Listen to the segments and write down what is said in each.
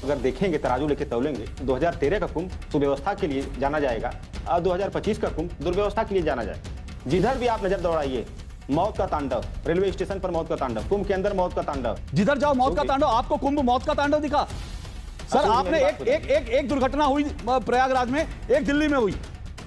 अगर देखेंगे तराजू लेके तौलेंगे 2013 का कुंभ सुव्यवस्था के लिए जाना जाएगा और 2025 का कुंभ दुर्व्यवस्था के लिए जाना जाएगा। जिधर भी आप नजर दौड़ाइए मौत का तांडव, रेलवे स्टेशन पर मौत का तांडव, कुंभ के अंदर मौत का तांडव, जिधर जाओ मौत का तांडव। आपको कुंभ मौत का तांडव दिखा? सर आपने एक दुर्घटना हुई प्रयागराज में, एक दिल्ली में हुई,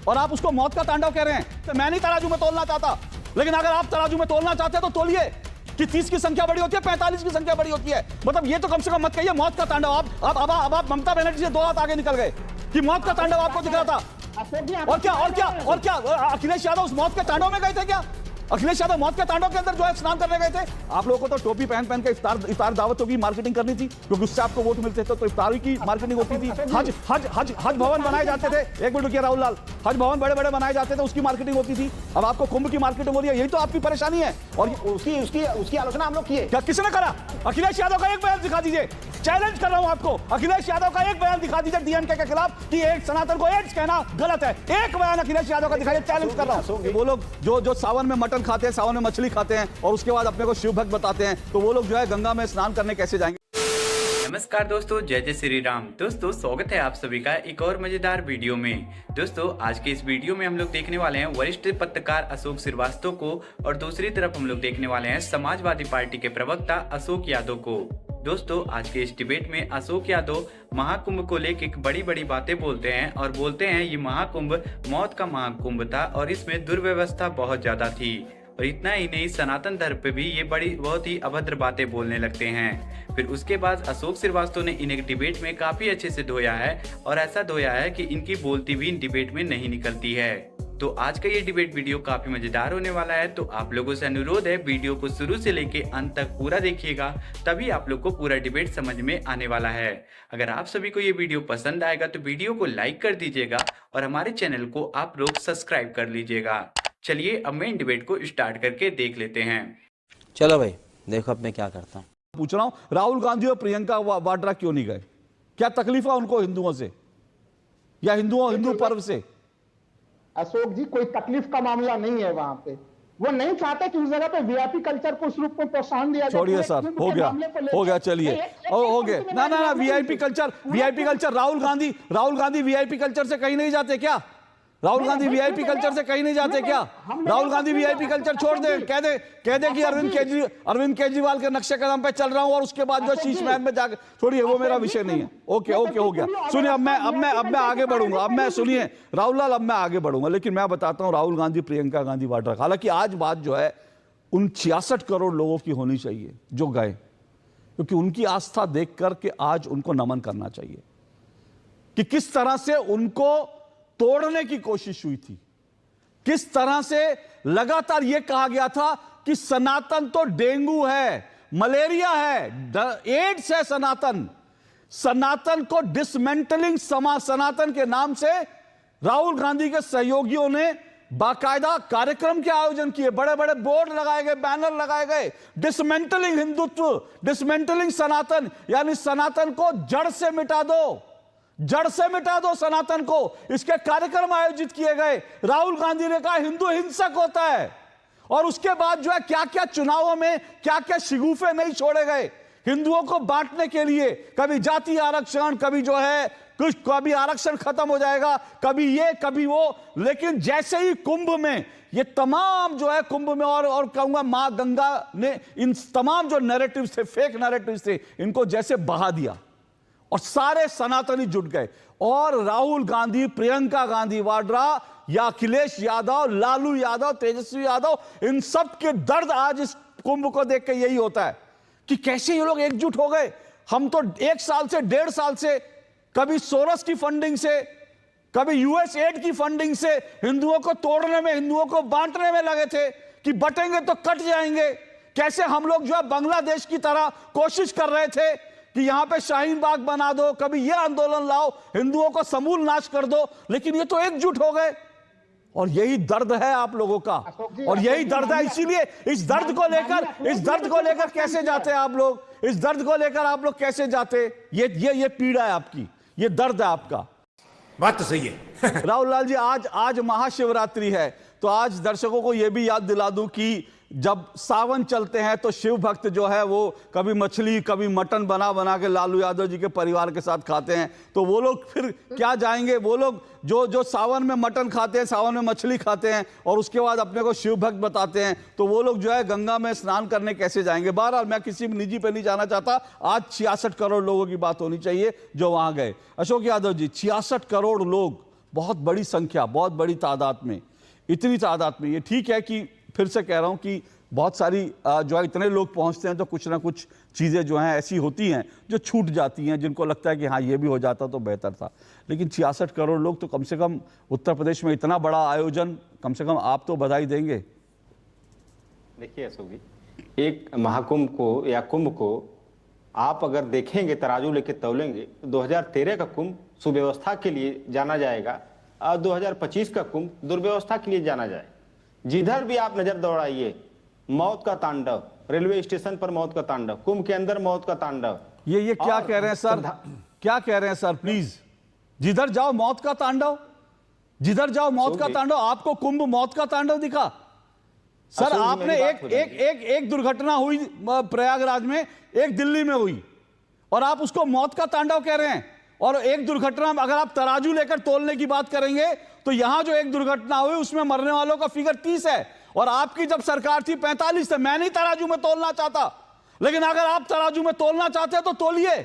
और आप उसको मौत का तांडव कह रहे हैं। तो मैं नहीं तराजू में तोलना चाहता, लेकिन अगर आप तराजू में तोलना चाहते हैं तो तोलिए कि 30 की संख्या बड़ी होती है, 45 की संख्या बड़ी होती है। मतलब ये तो कम से कम मत कहिए मौत का तांडव। आप ममता बनर्जी से 2 हाथ आगे निकल गए कि मौत का तांडव आपको दिख रहा था। और क्या अखिलेश यादव उस मौत के तांडव में गए थे क्या? अखिलेश यादव मौत के तांडव के अंदर जो है स्नान करने गए थे। आप लोगों को तो टोपी पहन के इफ्तार दावतों की मार्केटिंग करनी थी, क्योंकि उससे आपको वोट मिलते थे, तो इफ्तारी की मार्केटिंग होती थी। हज भवन बनाए जाते थे। एक मिनट रुकिए राहुल लाल, हज भवन बड़े बड़े बनाए जाते थे, उसकी मार्केटिंग होती थी। अब आपको कुंभ की मार्केटिंग हो रही है, यही तो आपकी परेशानी है। और उसकी आलोचना हम लोग किए। क्या किसने करा? अखिलेश यादव का एक बयान दिखा दीजिए, चैलेंज कर रहा हूं आपको। अखिलेश यादव का एक बयान दिखा दीजिए डीएमके के खिलाफ कि एक सनातन को एड्स कहना गलत है। एक बयान अखिलेश यादव का दिखाइए, चैलेंज कर रहा हूं। वो लोग जो सावन में मटन खाते हैं, सावन में मछली खाते हैं और उसके बाद अपने को शिव भक्त बताते हैं, तो वो लोग जो है गंगा में स्नान करने कैसे जाएंगे? नमस्कार दोस्तों, जय जय श्री राम। दोस्तों स्वागत है आप सभी का एक और मजेदार वीडियो में। दोस्तों आज के इस वीडियो में हम लोग देखने वाले हैं वरिष्ठ पत्रकार अशोक श्रीवास्तव को, और दूसरी तरफ हम लोग देखने वाले हैं समाजवादी पार्टी के प्रवक्ता अशोक यादव को। दोस्तों आज के इस डिबेट में अशोक यादव महाकुंभ को लेकर बड़ी बड़ी बातें बोलते हैं और बोलते हैं ये महाकुंभ मौत का महाकुंभ था और इसमें दुर्व्यवस्था बहुत ज्यादा थी। और इतना ही नहीं, सनातन धर्म पे भी ये बहुत ही अभद्र बातें बोलने लगते हैं। फिर उसके बाद अशोक श्रीवास्तव ने इन्हें डिबेट में काफी अच्छे से धोया है, और ऐसा धोया है कि इनकी बोलती भी इन डिबेट में नहीं निकलती है। तो आज का ये डिबेट वीडियो काफी मजेदार होने वाला है, तो आप लोगों से अनुरोध है वीडियो को शुरू से लेके अंत तक पूरा देखिएगा, तभी आप लोग को पूरा डिबेट समझ में आने वाला है। अगर आप सभी को ये वीडियो पसंद आएगा तो वीडियो को लाइक कर दीजिएगा और हमारे चैनल को आप लोग सब्सक्राइब कर लीजिएगा। चलिए अब मेन डिबेट को स्टार्ट करके देख लेते हैं। चलो भाई देखो अब मैं क्या करता हूँ। पूछ रहा हूं राहुल गांधी और प्रियंका वाड्रा क्यों नहीं गए? क्या तकलीफ है उनको हिंदुओं से या हिंदू पर्व से? अशोक जी कोई तकलीफ का मामला नहीं है। वहां पे वो नहीं चाहते कि उस जगह पे वीआईपी कल्चर को उस रूप में प्रोत्साहन दिया जाए। छोड़िए सर, हो गया चलिए, हो गया ना VIP culture Rahul Gandhi VIP culture से कहीं नहीं जाते क्या? राहुल गांधी वीआईपी कल्चर से कहीं नहीं जाते क्या? राहुल गांधी वीआईपी कल्चर छोड़ दे, कह दे कि अरविंद केजरीवाल के नक्शे कदम पे चल रहा हूं और उसके बाद जो शीश महल में जाकर छोड़िए, वो मेरा विषय नहीं है। ओके हो गया। सुनिए अब मैं आगे बढ़ूंगा। अब मैं सुनिए राहुल लाल, अब मैं आगे बढ़ूंगा, लेकिन मैं बताता हूं राहुल गांधी प्रियंका गांधी वाड्रा, हालांकि आज बात जो है उन 66 करोड़ लोगों की होनी चाहिए जो गए, क्योंकि उनकी आस्था देख करके आज उनको नमन करना चाहिए कि किस तरह से उनको तोड़ने की कोशिश हुई थी, किस तरह से लगातार यह कहा गया था कि सनातन तो डेंगू है, मलेरिया है, एड्स है। सनातन को डिसमेंटलिंग सनातन के नाम से राहुल गांधी के सहयोगियों ने बाकायदा कार्यक्रम के आयोजन किए, बड़े बड़े बोर्ड लगाए गए, बैनर लगाए गए, डिसमेंटलिंग हिंदुत्व, डिसमेंटलिंग सनातन, यानी सनातन को जड़ से मिटा दो सनातन को। इसके कार्यक्रम आयोजित किए गए। राहुल गांधी ने कहा हिंदू हिंसक होता है, और उसके बाद जो है क्या क्या चुनावों में क्या क्या शिगुफे नहीं छोड़े गए हिंदुओं को बांटने के लिए। कभी जाति आरक्षण, कभी जो है कुछ, कभी आरक्षण खत्म हो जाएगा, कभी ये कभी वो। लेकिन जैसे ही कुंभ में ये तमाम जो है कुंभ में और कहूंगा मां गंगा ने इन तमाम जो नैरेटिव्स थे, फेक नैरेटिव्स थे, इनको जैसे बहा दिया और सारे सनातनी जुट गए। और राहुल गांधी, प्रियंका गांधी वाड्रा या अखिलेश यादव, लालू यादव, तेजस्वी यादव, इन सब के दर्द आज इस कुंभ को देख के यही होता है कि कैसे ये लोग एकजुट हो गए। हम तो 1 साल से 1.5 साल से कभी सोरस की फंडिंग से, कभी यूएस एड की फंडिंग से हिंदुओं को तोड़ने में, हिंदुओं को बांटने में लगे थे कि बटेंगे तो कट जाएंगे। कैसे हम लोग जो है बांग्लादेश की तरह कोशिश कर रहे थे कि यहां पे शाहीन बाग बना दो, कभी ये आंदोलन लाओ, हिंदुओं को समूल नाश कर दो, लेकिन ये तो एकजुट हो गए। और यही दर्द है आप लोगों का, और यही दर्द है। इसीलिए इस दर्द को लेकर कैसे जाते हैं आप लोग? इस दर्द को लेकर आप लोग कैसे जाते? ये पीड़ा है आपकी, ये दर्द है आपका। बात तो सही है। राहुल लाल जी, आज महाशिवरात्रि है, तो आज दर्शकों को यह भी याद दिला दूं कि जब सावन चलते हैं तो शिव भक्त जो है वो कभी मछली कभी मटन बना बना के लालू यादव जी के परिवार के साथ खाते हैं, तो वो लोग फिर क्या जाएंगे? वो लोग जो सावन में मटन खाते हैं, सावन में मछली खाते हैं और उसके बाद अपने को शिव भक्त बताते हैं, तो वो लोग जो है गंगा में स्नान करने कैसे जाएंगे? बहरहाल मैं किसी निजी पे नहीं जाना चाहता। आज 66 करोड़ लोगों की बात होनी चाहिए जो वहां गए। अशोक यादव जी, 66 करोड़ लोग, बहुत बड़ी संख्या, बहुत बड़ी तादाद में, इतनी तादाद में। ये ठीक है कि फिर से कह रहा हूं कि बहुत सारी जो है इतने लोग पहुंचते हैं तो कुछ ना कुछ चीज़ें जो हैं ऐसी होती हैं जो छूट जाती हैं, जिनको लगता है कि हाँ ये भी हो जाता तो बेहतर था। लेकिन 66 करोड़ लोग तो कम से कम उत्तर प्रदेश में इतना बड़ा आयोजन, कम से कम आप तो बधाई देंगे। देखिए अशोक जी, एक महाकुंभ को या कुंभ को आप अगर देखेंगे, तराजू लेके तौलेंगे, 2013 का कुंभ सुव्यवस्था के लिए जाना जाएगा और 2025 का कुंभ दुर्व्यवस्था के लिए जाना जाएगा। जिधर भी आप नजर दौड़ाइए, मौत का तांडव, रेलवे स्टेशन पर मौत का तांडव, कुंभ के अंदर मौत का तांडव। ये क्या कह रहे हैं सर? क्या कह रहे हैं सर? प्लीज, जिधर जाओ मौत का तांडव, जिधर जाओ मौत का तांडव। आपको कुंभ मौत का तांडव दिखा? सर आपने एक दुर्घटना हुई प्रयागराज में, एक दिल्ली में हुई, और आप उसको मौत का तांडव कह रहे हैं। और एक दुर्घटना, अगर आप तराजू लेकर तोलने की बात करेंगे तो यहां जो एक दुर्घटना हुई उसमें मरने वालों का फिगर 30 है, और आपकी जब सरकार थी 45 थे। मैं नहीं तराजू में तोलना चाहता, लेकिन अगर आप तराजू में तोलना चाहते हैं तो तोलिए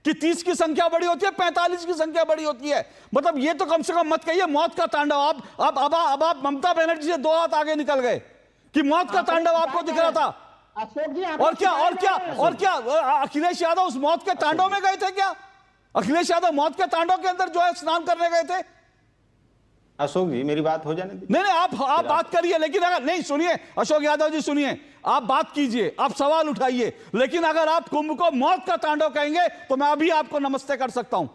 कि 30 की संख्या बड़ी होती है, 45 की संख्या बड़ी होती है। मतलब ये तो कम से कम मत कहिए मौत का तांडव। अब आप ममता बनर्जी से 2 हाथ आगे निकल गए कि मौत का तांडव आपको दिख रहा था। अशोक जी, और क्या अखिलेश यादव उस मौत के तांडव में गए थे क्या? अखिलेश यादव मौत के तांडव के अंदर जो है स्नान करने गए थे? अशोक जी मेरी बात हो जाने दीजिए। नहीं, आप बात करिए, लेकिन अगर नहीं, सुनिए अशोक यादव जी, सुनिए, आप बात कीजिए, आप सवाल उठाइए, लेकिन अगर आप कुंभ को मौत का तांडव कहेंगे तो मैं अभी आपको नमस्ते कर सकता हूं।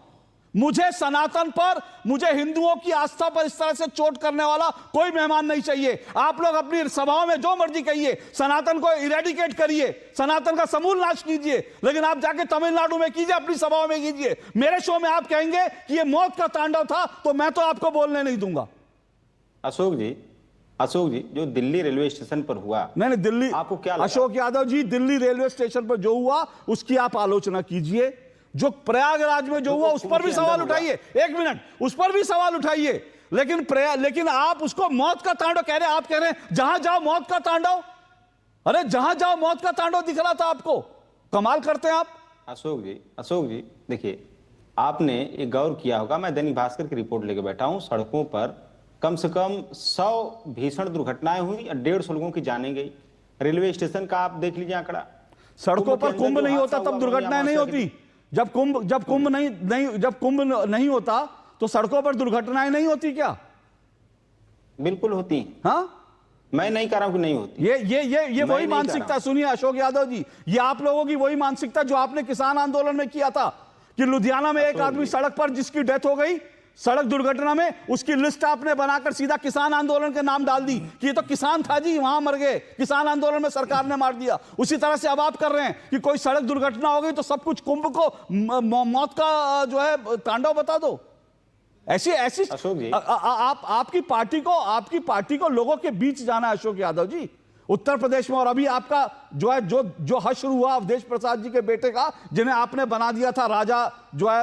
मुझे सनातन पर, मुझे हिंदुओं की आस्था पर इस तरह से चोट करने वाला कोई मेहमान नहीं चाहिए। आप लोग अपनी सभाओं में जो मर्जी कहिए, सनातन को इरेडिकेट करिए, सनातन का समूल नाश कीजिए, लेकिन आप जाके तमिलनाडु में कीजिए, अपनी सभाओं में कीजिए। मेरे शो में आप कहेंगे कि ये मौत का तांडव था तो मैं तो आपको बोलने नहीं दूंगा। अशोक जी जो दिल्ली रेलवे स्टेशन पर हुआ, नहीं दिल्ली, आपको क्या लगा? अशोक यादव जी, दिल्ली रेलवे स्टेशन पर जो हुआ उसकी आप आलोचना कीजिए। जो प्रयागराज में जो हुआ उस पर भी सवाल उठाइए, 1 मिनट, उस पर भी सवाल उठाइए, लेकिन आप उसको मौत का तांडव कह रहे हैं। आप कह रहे हैं जहां जाओ मौत का तांडव। अरे जहां जाओ मौत का तांडव दिख रहा था आपको। कमाल करते हैं आप। अशोक जी देखिए, आपने एक गौर किया होगा, मैं दैनिक भास्कर की रिपोर्ट लेके बैठा हूं, सड़कों पर कम से कम 100 भीषण दुर्घटनाएं हुई और 150 लोगों की जाने गई। रेलवे स्टेशन का आप देख लीजिए आंकड़ा। सड़कों पर कुंभ नहीं होता तब दुर्घटनाएं नहीं होती। जब कुंभ नहीं होता तो सड़कों पर दुर्घटनाएं नहीं होती क्या? बिल्कुल होती। हाँ, मैं नहीं कह रहा हूं कि नहीं होती। ये वही मानसिकता, सुनिए अशोक यादव जी, ये आप लोगों की वही मानसिकता जो आपने किसान आंदोलन में किया था कि लुधियाना में एक आदमी सड़क पर जिसकी डेथ हो गई सड़क दुर्घटना में, उसकी लिस्ट आपने बनाकर सीधा किसान आंदोलन के नाम डाल दी कि ये तो किसान था जी, वहां मर गए, किसान आंदोलन में सरकार ने मार दिया। उसी तरह से अब आप कर रहे हैं कि कोई सड़क दुर्घटना हो गई तो सब कुछ कुंभ को मौत का जो है तांडव बता दो। ऐसी अशोक जी, आपकी पार्टी को लोगों के बीच जाना है अशोक यादव जी, उत्तर प्रदेश में। और अभी आपका जो है जो हश्र हुआ अवधेश प्रसाद जी के बेटे का, जिन्हें आपने बना दिया था राजा जो है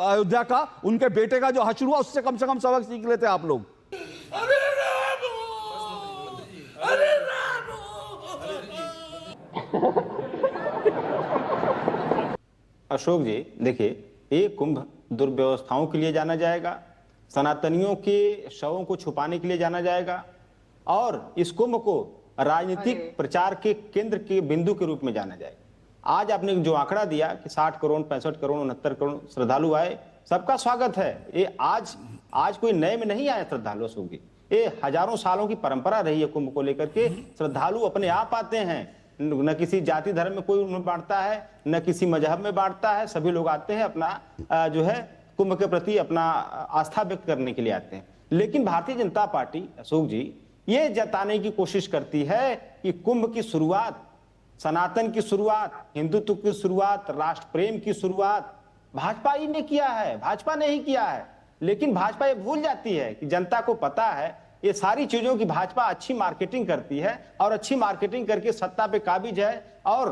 अयोध्या का, उनके बेटे का जो हश्र हुआ, उससे कम से कम सबक सीख लेते आप लोग। अशोक जी देखिए, एक कुंभ दुर्व्यवस्थाओं के लिए जाना जाएगा, सनातनियों के शवों को छुपाने के लिए जाना जाएगा, और इस कुंभ को राजनीतिक प्रचार के केंद्र के बिंदु के रूप में जाना जाएगा। आज आपने जो आंकड़ा दिया कि 60 करोड़, 65 करोड़, 69 करोड़ श्रद्धालु आए, सबका स्वागत है। ये आज कोई नए में नहीं आया श्रद्धालु अशोक जी, ये हजारों सालों की परंपरा रही है कुंभ को लेकर के। श्रद्धालु अपने आप आते हैं, न किसी जाति धर्म में कोई उन्हें बांटता है, न किसी मजहब में बांटता है। सभी लोग आते हैं अपना जो है कुंभ के प्रति अपना आस्था व्यक्त करने के लिए आते हैं। लेकिन भारतीय जनता पार्टी अशोक जी ये जताने की कोशिश करती है कि कुंभ की शुरुआत, सनातन की शुरुआत, हिंदुत्व की शुरुआत, राष्ट्र प्रेम की शुरुआत भाजपा ही ने किया है, भाजपा ने ही किया है। लेकिन भाजपा ये भूल जाती है कि जनता को पता है ये सारी चीजों की भाजपा अच्छी मार्केटिंग करती है और अच्छी मार्केटिंग करके सत्ता पे काबिज है। और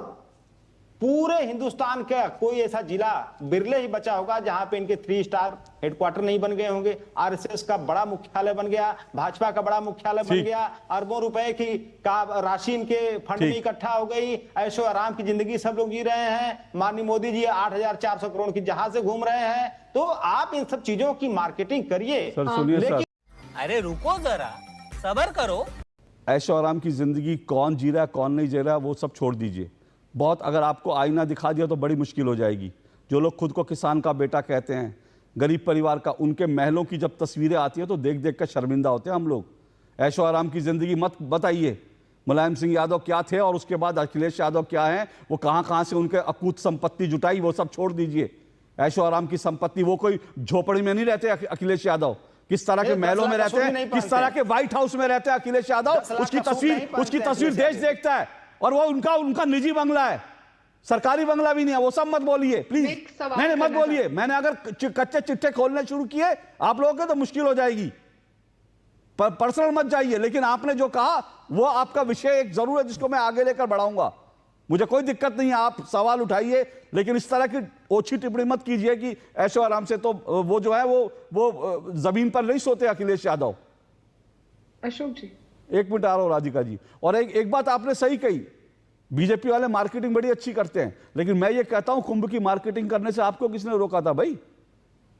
पूरे हिंदुस्तान का कोई ऐसा जिला बिरले ही बचा होगा जहां पे इनके 3 स्टार हेडक्वार्टर नहीं बन गए होंगे। आरएसएस का बड़ा मुख्यालय बन गया, भाजपा का बड़ा मुख्यालय बन गया, अरबों रुपए की राशि इनके फंड में इकट्ठा हो गई, ऐशो आराम की जिंदगी सब लोग जी रहे हैं। माननीय मोदी जी 8,400 करोड़ की जहाज से घूम रहे हैं। तो आप इन सब चीजों की मार्केटिंग करिए। सर सुनिए सर, अरे रुको जरा, सब्र करो। ऐशो आराम की जिंदगी कौन जी रहा है कौन नहीं जी रहा है वो सब छोड़ दीजिए। बहुत अगर आपको आईना दिखा दिया तो बड़ी मुश्किल हो जाएगी। जो लोग खुद को किसान का बेटा कहते हैं, गरीब परिवार का, उनके महलों की जब तस्वीरें आती हैं तो देख देख कर शर्मिंदा होते हैं हम लोग। ऐशो आराम की जिंदगी मत बताइए। मुलायम सिंह यादव क्या थे और उसके बाद अखिलेश यादव क्या हैं, वो कहां से उनके अकूत संपत्ति जुटाई, वो सब छोड़ दीजिए। ऐशो आराम की संपत्ति, वो कोई झोपड़ी में नहीं रहते अखिलेश यादव। किस तरह के महलों में रहते हैं, किस तरह के व्हाइट हाउस में रहते हैं अखिलेश यादव, उसकी तस्वीर देश देखता है। और वो उनका निजी बंगला है, सरकारी बंगला भी नहीं है। वो सब मत बोलिए प्लीज, नहीं मत बोलिए। मैंने अगर कच्चे चिट्ठे खोलने शुरू किए आप लोगों के तो मुश्किल हो जाएगी। पर्सनल मत जाइए, लेकिन आपने जो कहा वो आपका विषय एक जरूर है जिसको मैं आगे लेकर बढ़ाऊंगा। मुझे कोई दिक्कत नहीं है, आप सवाल उठाइए, लेकिन इस तरह की ओछी टिप्पणी मत कीजिए कि ऐशो आराम से तो वो जो है वो जमीन पर नहीं सोते अखिलेश यादव। अशोक जी, एक मिनट आ रहा हूं राधिका जी। और एक बात आपने सही कही, बीजेपी वाले मार्केटिंग बड़ी अच्छी करते हैं, लेकिन मैं ये कहता हूं कुंभ की मार्केटिंग करने से आपको किसने रोका था भाई?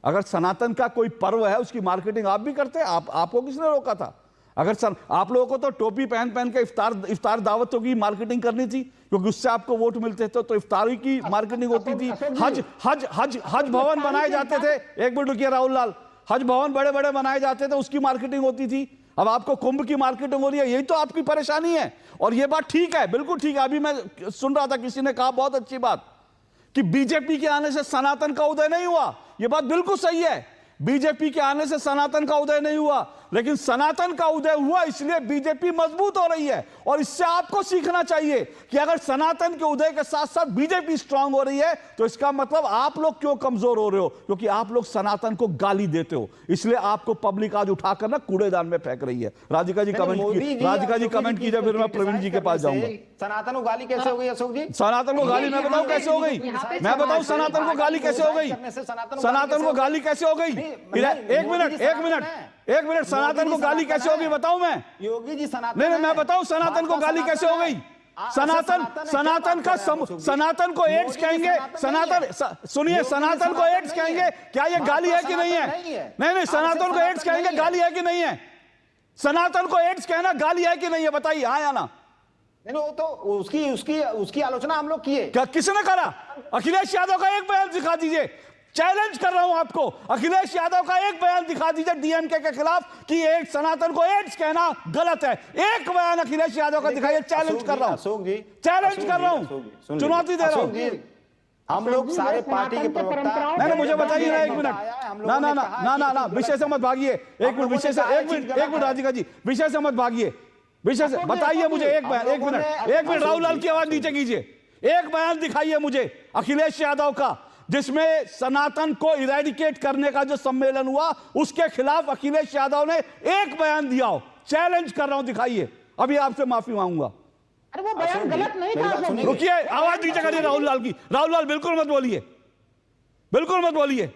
अगर सनातन का कोई पर्व है उसकी मार्केटिंग आप भी करते हैं, आपको किसने रोका था? अगर आप लोगों को तो टोपी पहन के इफ्तार दावतों की मार्केटिंग करनी थी, क्योंकि उससे आपको वोट मिलते थे, तो इफ्तारी की मार्केटिंग होती थी। हज भवन बनाए जाते थे। एक मिनट रुकिए राहुल लाल, हज भवन बड़े बड़े बनाए जाते थे, उसकी मार्केटिंग होती थी। अब आपको कुंभ की मार्केटिंग हो रही है, यही तो आपकी परेशानी है। और ये बात ठीक है, बिल्कुल ठीक है। अभी मैं सुन रहा था, किसी ने कहा बहुत अच्छी बात कि बीजेपी के आने से सनातन का उदय नहीं हुआ। यह बात बिल्कुल सही है, बीजेपी के आने से सनातन का उदय नहीं हुआ, लेकिन सनातन का उदय हुआ इसलिए बीजेपी मजबूत हो रही है। और इससे आपको सीखना चाहिए कि अगर सनातन के उदय के साथ साथ बीजेपी स्ट्रांग हो रही है तो इसका मतलब आप लोग क्यों कमजोर हो रहे हो? क्योंकि आप लोग सनातन को गाली देते हो, इसलिए आपको पब्लिक आज उठाकर ना कूड़ेदान में फेंक रही है। राधिका जी कमेंट कीजिए, फिर मैं प्रवीण जी के पास जाऊंगा। सनातन को गाली कैसे हो गई अशोक जी? सनातन को गाली मैं बताऊं कैसे हो गई? मैं बताऊं सनातन को गाली कैसे हो गई? सनातन को गाली कैसे हो गई? एक मिनट सनातन को गाली कैसे होगी बताऊं मैं? योगी जी सनातन नहीं मैं बताऊं सनातन को गाली कैसे हो गई? सनातन को एड्स कहेंगे, सुनिए, सनातन को एड्स कहेंगे, क्या ये गाली है कि नहीं है? नहीं, सनातन को एड्स कहेंगे गाली है कि नहीं है? सनातन को एड्स कहना गाली है कि नहीं है? बताइए, हाँ या ना? नहीं, वो तो उसकी आलोचना हम लोग किए। क्या किसने करा? अखिलेश यादव का एक बयान दिखा दीजिए, चैलेंज कर रहा हूं आपको। अखिलेश यादव का एक बयान दिखा दीजिए डीएमके के खिलाफ कि एक सनातन को एड्स कहना गलत है। एक बयान अखिलेश यादव का दिखाइए, चैलेंज कर रहा हूं, चैलेंज कर रहा हूं, चुनौती दे रहा हूं। हम लोग सारे पार्टी के प्रवक्ता, नहीं मुझे बताइए ना, एक मिनट, ना विषय से मत भागिए, एक मिनट विषय से, एक मिनट राधिका जी, विषय से मत भागिए, विषय से बताइए मुझे एक बयान, एक मिनट राहुल लाल की आवाज नीचे कीजिए। एक बयान दिखाइए मुझे अखिलेश यादव का जिसमें सनातन को इरेडिकेट करने का जो सम्मेलन हुआ उसके खिलाफ अखिलेश यादव ने एक बयान दिया हो। चैलेंज कर रहा हूं, दिखाइए। अभी आपसे माफी मांगूंगा। अरे वो बयान गलत नहीं था। रुकिए, आवाज नीचे करिए राहुल लाल की। राहुल लाल बिल्कुल मत बोलिए, बिल्कुल मत बोलिए।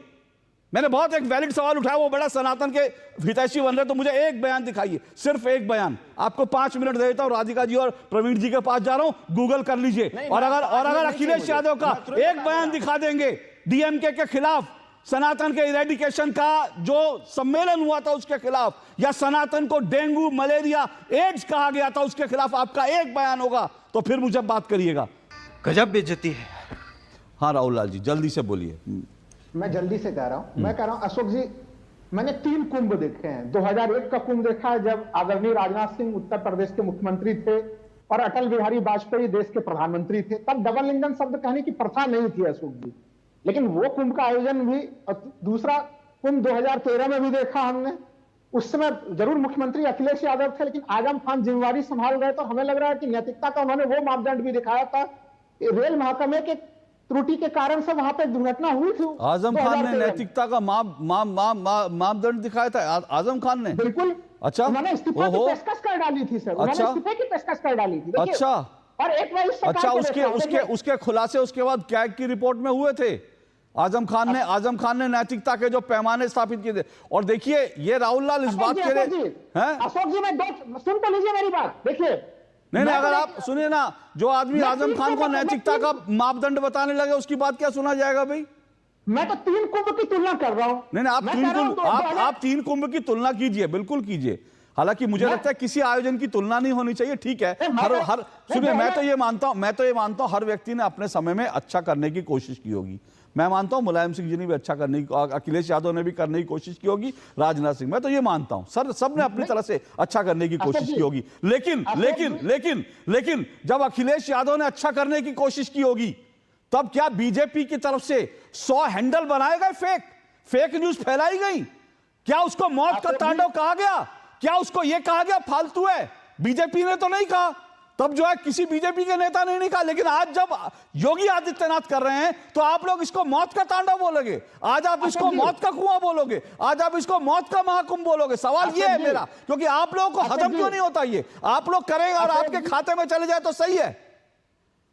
मैंने बहुत एक वैलिड सवाल उठाया, वो बड़ा सनातन के हितैषी बन रहे, तो मुझे एक बयान दिखाइए, सिर्फ एक बयान। आपको 5 मिनट दे देता हूं, राधिका जी और प्रवीण जी के पास जा रहा हूं, गूगल कर लीजिए। और अगर अखिलेश यादव का एक बयान दिखा देंगे डीएमके के खिलाफ, सनातन के इरेडिकेशन का जो सम्मेलन हुआ था उसके खिलाफ, या सनातन को डेंगू, मलेरिया, एड्स कहा गया था उसके खिलाफ आपका एक बयान होगा, तो फिर मुझे बात करिएगा। गजब बेइज्जती है। हाँ राहुल लाल जी, जल्दी से बोलिए। मैं जल्दी से कह रहा हूं, मैं कह रहा हूं अशोक जी, मैंने 3 कुंभ देखे हैं। 2001 का कुंभ देखा है जब आदरणीय राजनाथ सिंह उत्तर प्रदेश के मुख्यमंत्री थे और अटल बिहारी वाजपेयी देश के प्रधानमंत्री थे। तब डबल इंजन शब्द कहने की प्रथा नहीं थी अशोक जी, लेकिन वो कुंभ का आयोजन भी। दूसरा कुंभ 2013 में भी देखा हमने, उस समय जरूर मुख्यमंत्री अखिलेश यादव थे, लेकिन आजम खान जिम्मेवारी संभाल गए, तो हमें लग रहा है कि नैतिकता का उन्होंने वो मापदंड भी दिखाया था। रेल महकमे के त्रुटि के कारण से वहां पे दुर्घटना हुई थी। आजम खान ने नैतिकता का मापदंड दिखाया था, आजम खान ने। बिल्कुल अच्छा, उन्होंने इस्तीफा की ओहो, पेशकश कर डाली थी सर, उन्होंने अच्छा, इस्तीफे की पेशकश कर डाली थी, देखिए। अच्छा, और एक बार इस सरकार अच्छा, को उसके देखा, उसके देखिए। उसके खुलासे उसके बाद कैग की रिपोर्ट में हुए थे। आजम खान ने नैतिकता के जो पैमाने स्थापित किए थे। और देखिए, ये राहुल लाल इस बात के लिए हैं, अशोक जी, मैं दो सुन तो लीजिए मेरी बात, देखिए। नहीं, मैं अगर तो आप सुनिए ना, जो आदमी मैं आजम तीन खान को को- मैं नैतिकता का तीन- मापदंड बताने लगे, उसकी बात क्या सुना जाएगा भाई? मैं तो 3 कुंभ की तुलना कर रहा हूं। नहीं, आप मैं तीन कह रहा हूं कुंभ, दो- आप 2000 आप 3 कुंभ की तुलना कीजिए, बिल्कुल कीजिए। हालांकि मुझे लगता है किसी आयोजन की तुलना नहीं होनी चाहिए, ठीक है। सुनिए, मैं तो ये मानता हूं हर व्यक्ति ने अपने समय में अच्छा करने की कोशिश की होगी। मैं मानता हूं मुलायम सिंह जी ने भी अच्छा करने की, अखिलेश यादव ने भी करने की कोशिश की होगी, राजनाथ सिंह, मैं तो ये मानता हूं सर, सब ने अपनी तरह से अच्छा करने की कोशिश की होगी। लेकिन जब अखिलेश यादव ने अच्छा करने की कोशिश की होगी, तब क्या बीजेपी की तरफ से 100 हैंडल बनाए गए, फेक न्यूज फैलाई गई? क्या उसको मौत का तांडव कहा गया? क्या उसको यह कहा गया फालतू है? बीजेपी ने तो नहीं कहा, तब जो है किसी बीजेपी के नेता ने नहीं कहा। लेकिन आज जब योगी आदित्यनाथ कर रहे हैं, तो आप लोग इसको मौत का तांडव बोलोगे, आज आप इसको मौत का कुआं बोलोगे, आज आप इसको मौत का महाकुंभ बोलोगे। सवाल ये है मेरा, क्योंकि आप लोगों को हजम क्यों नहीं होता ये? आप लोग करेंगे और आपके खाते में चले जाए तो सही है।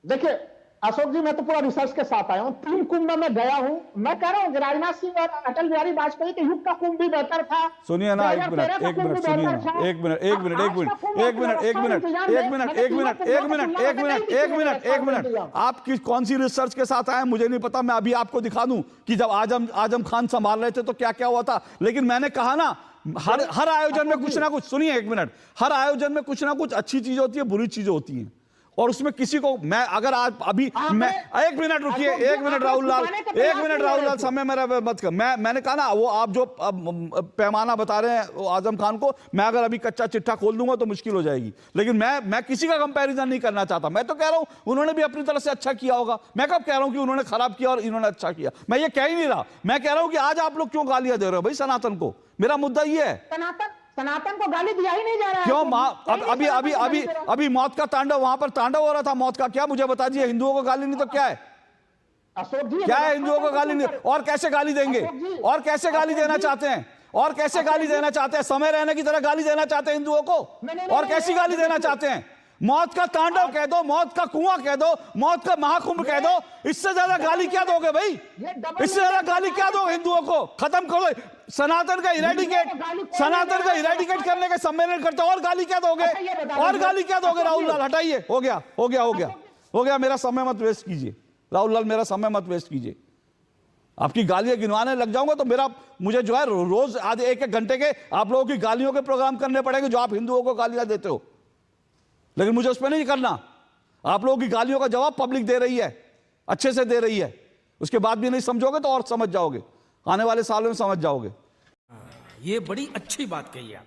देखिए अशोक जी, मैं तो पूरा रिसर्च के साथ आया हूं, 3 कुंभ में मैं गया हूं। मैं कह रहा हूं कि राजनाथ सिंह और अटल बिहारी वाजपेयी के युग का कुंभ भी बेहतर था। सुनिए ना, एक मिनट सुनिए ना, आप कौन सी रिसर्च के साथ आए मुझे नहीं पता। मैं अभी आपको दिखा दूं कि जब आजम खान संभाल रहे थे तो क्या क्या हुआ था। लेकिन मैंने कहा ना, हर आयोजन में कुछ ना कुछ, सुनिए एक मिनट, हर आयोजन में कुछ ना कुछ अच्छी चीजें होती है, बुरी चीजें होती हैं, और उसमें किसी को मैं अगर आज अभी मैं एक मिनट रुकिए, एक मिनट राहुल लाल, समय मेरा मत कर। मैंने कहा ना, वो आप जो पैमाना बता रहे हैं आजम खान को, मैं अगर अभी कच्चा चिट्ठा खोल दूंगा तो मुश्किल हो जाएगी। लेकिन मैं किसी का कंपैरिजन नहीं करना चाहता। मैं तो कह रहा हूं उन्होंने भी अपनी तरफ से अच्छा किया होगा। मैं कब कह रहा हूं कि उन्होंने खराब किया और इन्होंने अच्छा किया? मैं ये कह ही नहीं रहा। मैं कह रहा हूं कि आज आप लोग क्यों गालियां दे रहे हो भाई सनातन को? मेरा मुद्दा ये है, सनातन को गाली दिया ही नहीं जा रहा है। क्यों? अभी मौत का तांडव, वहां पर तांडव हो रहा था मौत का। क्या मुझे बता दीजिए, हिंदुओं को गाली नहीं तो क्या है? अशोक जी, क्या है हिंदुओं को गाली नहीं? और कैसे गाली देंगे? और कैसे गाली देना चाहते हैं? और कैसे गाली देना चाहते हैं? समय रहने की तरह गाली देना चाहते हैं हिंदुओं को? और कैसी गाली देना चाहते हैं? मौत का तांडव कह दो, मौत का कुआं कह दो, मौत का महाकुंभ कह दो। इससे ज्यादा गाली क्या दोगे भाई? इससे ज्यादा गाली क्या दोगे हिंदुओं को? खत्म करो सनातन का इरेडिकेट करने के सम्मेलन करते हो, और गाली क्या दोगे? और गाली क्या दोगे? राहुल लाल हटाइए, हो गया। मेरा समय मत वेस्ट कीजिए राहुल लाल, मेरा समय मत वेस्ट कीजिए। आपकी गालियां गिनवाने लग जाऊंगा तो मुझे जो है रोज आधे एक घंटे के आप लोगों की गालियों के प्रोग्राम करने पड़ेंगे, जो आप हिंदुओं को गालियां देते हो। लेकिन मुझे उस पर नहीं करना। आप लोगों की गालियों का जवाब पब्लिक दे रही है, अच्छे से दे रही है। उसके बाद भी नहीं समझोगे तो और समझ जाओगे, आने वाले सालों में समझ जाओगे। ये बड़ी अच्छी बात कही आप।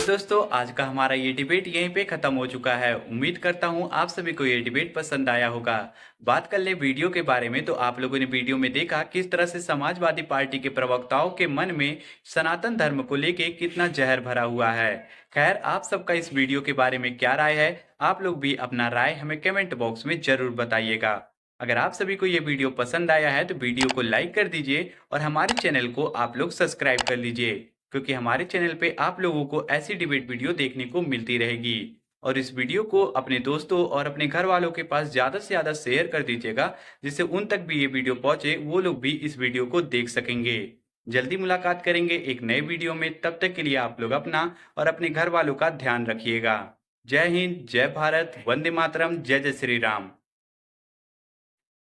दोस्तों, आज का हमारा ये डिबेट यहीं पे खत्म हो चुका है। उम्मीद करता हूँ आप सभी को ये डिबेट पसंद आया होगा। बात कर ले वीडियो के बारे में, तो आप लोगों ने वीडियो में देखा किस तरह से समाजवादी पार्टी के प्रवक्ताओं के मन में सनातन धर्म को लेके कितना जहर भरा हुआ है। खैर, आप सबका इस वीडियो के बारे में क्या राय है? आप लोग भी अपना राय हमें कमेंट बॉक्स में जरूर बताइएगा। अगर आप सभी को ये वीडियो पसंद आया है तो वीडियो को लाइक कर दीजिए और हमारे चैनल को आप लोग सब्सक्राइब कर लीजिए, क्योंकि हमारे चैनल पे आप लोगों को ऐसी डिबेट वीडियो देखने को मिलती रहेगी। और इस वीडियो को अपने दोस्तों और अपने घर वालों के पास ज़्यादा से ज़्यादा शेयर कर दीजिएगा, जिससे उन तक भी ये वीडियो पहुंचे, वो लोग भी इस वीडियो को देख सकेंगे। जल्दी मुलाकात करेंगे एक नए वीडियो में। तब तक के लिए आप लोग अपना और अपने घर वालों का ध्यान रखिएगा। जय हिंद, जय भारत, वंदे मातरम, जय जय श्री राम।